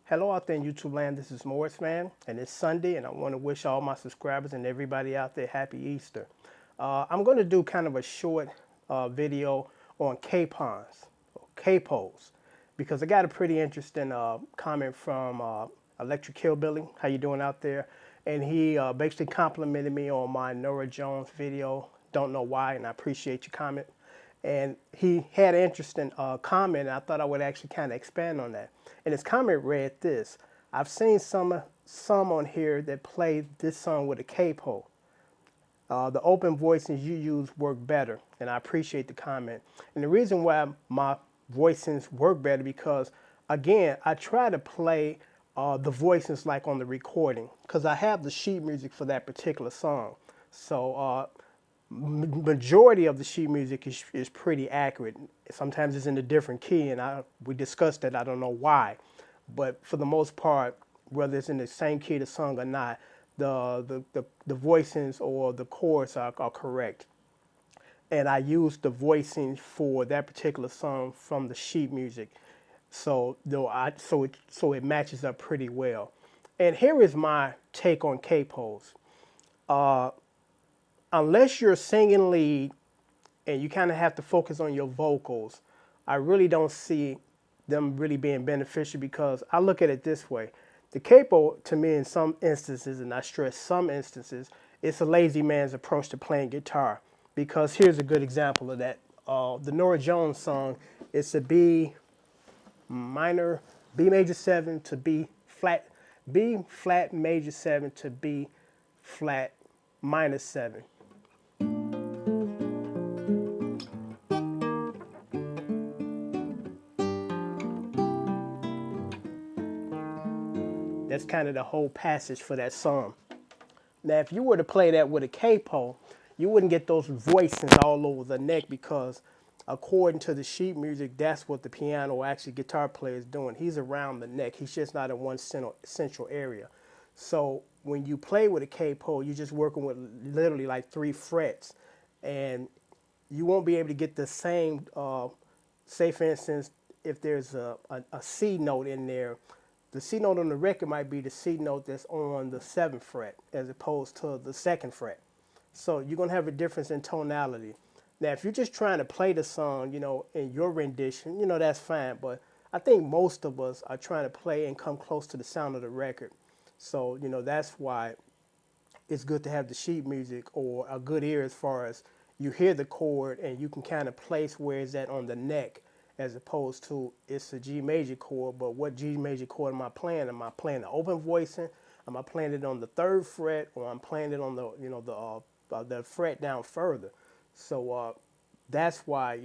Hello out there in YouTube land, this is Morrisman, and it's Sunday, and I want to wish all my subscribers and everybody out there happy Easter. I'm going to do kind of a short video on capons, or capos, because I got a pretty interesting comment from Electric Hillbilly. How you doing out there? And he basically complimented me on my Nora Jones video. Don't know why, and I appreciate your comment. And he had an interesting comment, and I thought I would actually kind of expand on that. And his comment read this: I've seen some on here that play this song with a capo. The open voicings you use work better, and I appreciate the comment. And the reason why my voicings work better because, again, I try to play the voicings like on the recording because I have the sheet music for that particular song. So majority of the sheet music is pretty accurate. Sometimes it's in a different key, and we discussed that. I don't know why, but for the most part, whether it's in the same key of the song or not, the voicings or the chords are correct. And I used the voicing for that particular song from the sheet music, so it matches up pretty well. And here is my take on capos. Unless you're singing lead and you kind of have to focus on your vocals, I really don't see them really being beneficial because I look at it this way. The capo, to me, in some instances, and I stress some instances, it's a lazy man's approach to playing guitar. Because here's a good example of that. The Nora Jones song, it's a B minor, B major 7 to B flat major 7 to B flat minor 7. That's kind of the whole passage for that song. Now, if you were to play that with a capo, you wouldn't get those voicings all over the neck because according to the sheet music, that's what the piano or actually guitar player is doing. He's around the neck. He's just not in one central area. So when you play with a capo, you're just working with literally like 3 frets. And you won't be able to get the same, say for instance, if there's a C note in there, the C note on the record might be the C note that's on the 7th fret as opposed to the 2nd fret. So you're going to have a difference in tonality. Now, if you're just trying to play the song, in your rendition, that's fine. But I think most of us are trying to play and come close to the sound of the record. So, that's why it's good to have the sheet music or a good ear as far as you hear the chord and you can kind of place where it's at on the neck as opposed to it's a G major chord, but what G major chord am I playing? Am I playing the open voicing? Am I playing it on the 3rd fret, or I'm playing it on the fret down further? So that's why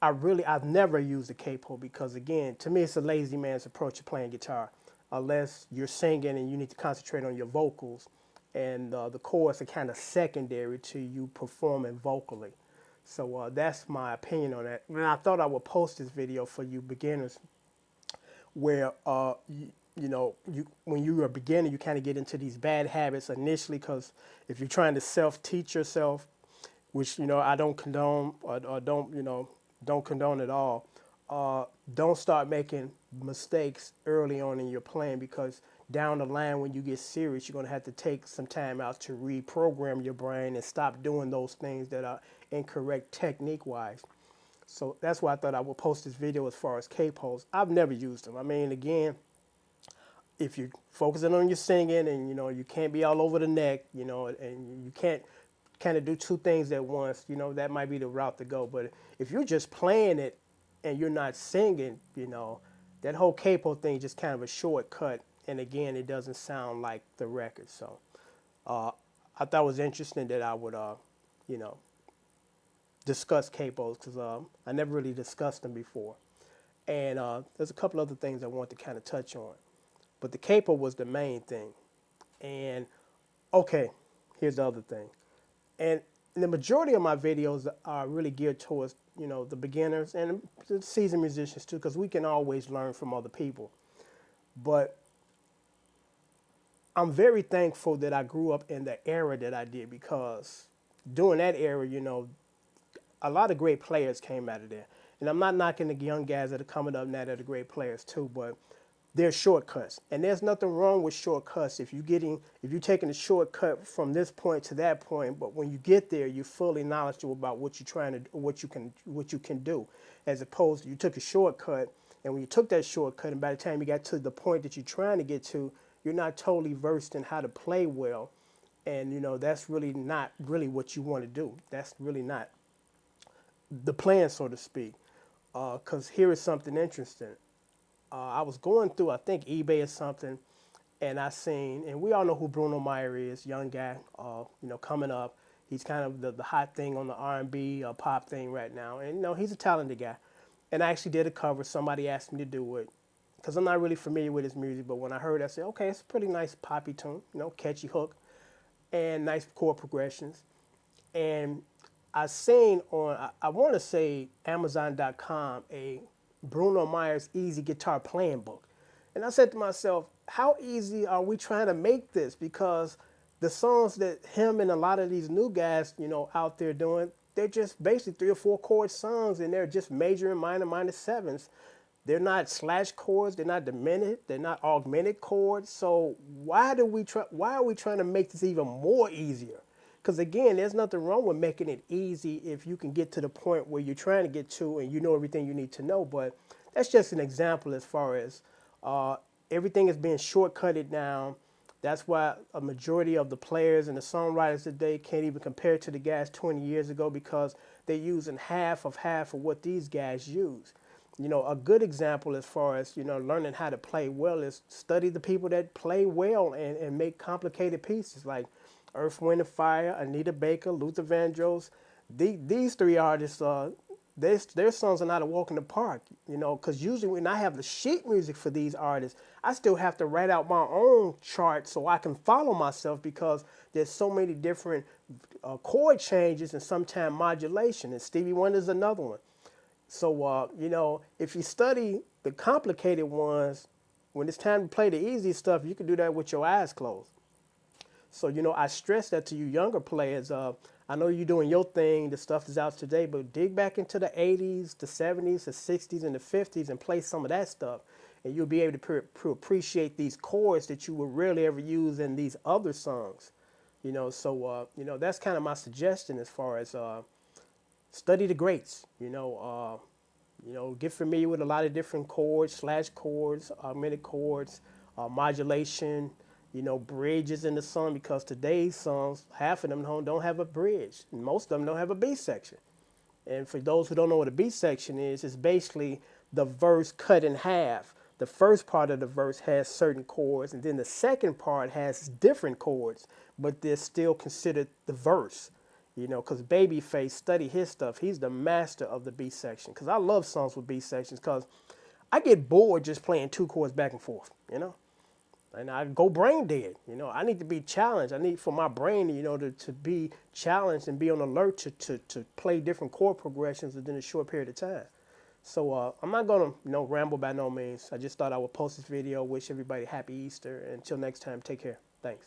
I've never used a capo because again, to me it's a lazy man's approach to playing guitar, unless you're singing and you need to concentrate on your vocals, and the chords are kind of secondary to you performing vocally. So that's my opinion on that. And I thought I would post this video for you beginners where, when you're a beginner, you kind of get into these bad habits initially because if you're trying to self-teach yourself, which, I don't condone or don't condone at all, don't start making mistakes early on in your playing because down the line when you get serious, you're going to have to take some time out to reprogram your brain and stop doing those things that are incorrect technique-wise. So that's why I thought I would post this video as far as capos. I've never used them. I mean, again, if you're focusing on your singing and, you can't be all over the neck, and you can't kind of do 2 things at once, that might be the route to go. But if you're just playing it and you're not singing, that whole capo thing is just kind of a shortcut. And again, it doesn't sound like the record. So I thought it was interesting that I would, discuss capos because I never really discussed them before. And there's a couple other things I want to kind of touch on. But the capo was the main thing. And, okay, here's the other thing. And the majority of my videos are really geared towards, the beginners and the seasoned musicians too, because we can always learn from other people. But I'm very thankful that I grew up in the era that I did because during that era, a lot of great players came out of there. And I'm not knocking the young guys that are coming up now that are great players too, but They're shortcuts, and there's nothing wrong with shortcuts if you're taking a shortcut from this point to that point. But when you get there, you're fully knowledgeable about what you're trying to, what you can do, as opposed to you took a shortcut, and when you took that shortcut, and by the time you got to the point that you're trying to get to, you're not totally versed in how to play well, and that's really not really what you want to do. That's really not the plan, so to speak. Because here is something interesting. I was going through, I think, eBay or something, and I seen, and we all know who Bruno Mars is, young guy, coming up. He's kind of the hot thing on the R&B pop thing right now, and he's a talented guy. And I actually did a cover. Somebody asked me to do it because I'm not really familiar with his music, but when I heard it, I said, okay, it's a pretty nice poppy tune, catchy hook, and nice chord progressions. And I seen on, I want to say Amazon.com, a Bruno Mars easy guitar playing book. And I said to myself, how easy are we trying to make this? Because the songs that him and a lot of these new guys, out there doing, they're just basically 3 or 4 chord songs, and they're just major and minor sevenths. They're not slash chords, they're not diminished, they're not augmented chords. So why are we trying to make this even more easier? Because again, there's nothing wrong with making it easy if you can get to the point where you're trying to get to and you know everything you need to know. But that's just an example as far as everything is being shortcutted now. That's why a majority of the players and the songwriters today can't even compare to the guys 20 years ago, because they're using half of what these guys use. A good example as far as, learning how to play well is study the people that play well and make complicated pieces like Earth, Wind and Fire, Anita Baker, Luther Vandross. These 3 artists, their songs are not a walk in the park, because usually when I have the sheet music for these artists, I still have to write out my own chart so I can follow myself, because there's so many different chord changes and sometimes modulation, and Stevie Wonder's another one. So, if you study the complicated ones, when it's time to play the easy stuff, you can do that with your eyes closed. So, I stress that to you younger players. I know you're doing your thing, the stuff that's out today, but dig back into the 80s, the 70s, the 60s, and the 50s and play some of that stuff. And you'll be able to appreciate these chords that you would rarely ever use in these other songs. So, that's kind of my suggestion as far as study the greats. Get familiar with a lot of different chords, slash chords, augmented chords, modulation, bridges in the song, because today's songs, half of them don't have a bridge, and most of them don't have a B section. And for those who don't know what a B section is, it's basically the verse cut in half. The first part of the verse has certain chords, and then the second part has different chords, but they're still considered the verse. Because Babyface, study his stuff. He's the master of the B section. Because I love songs with B sections, because I get bored just playing 2 chords back and forth, and I go brain dead. I need to be challenged. I need for my brain, to be challenged and be on alert to play different chord progressions within a short period of time. So I'm not going to, ramble by no means. I just thought I would post this video, wish everybody happy Easter. Until next time, take care. Thanks.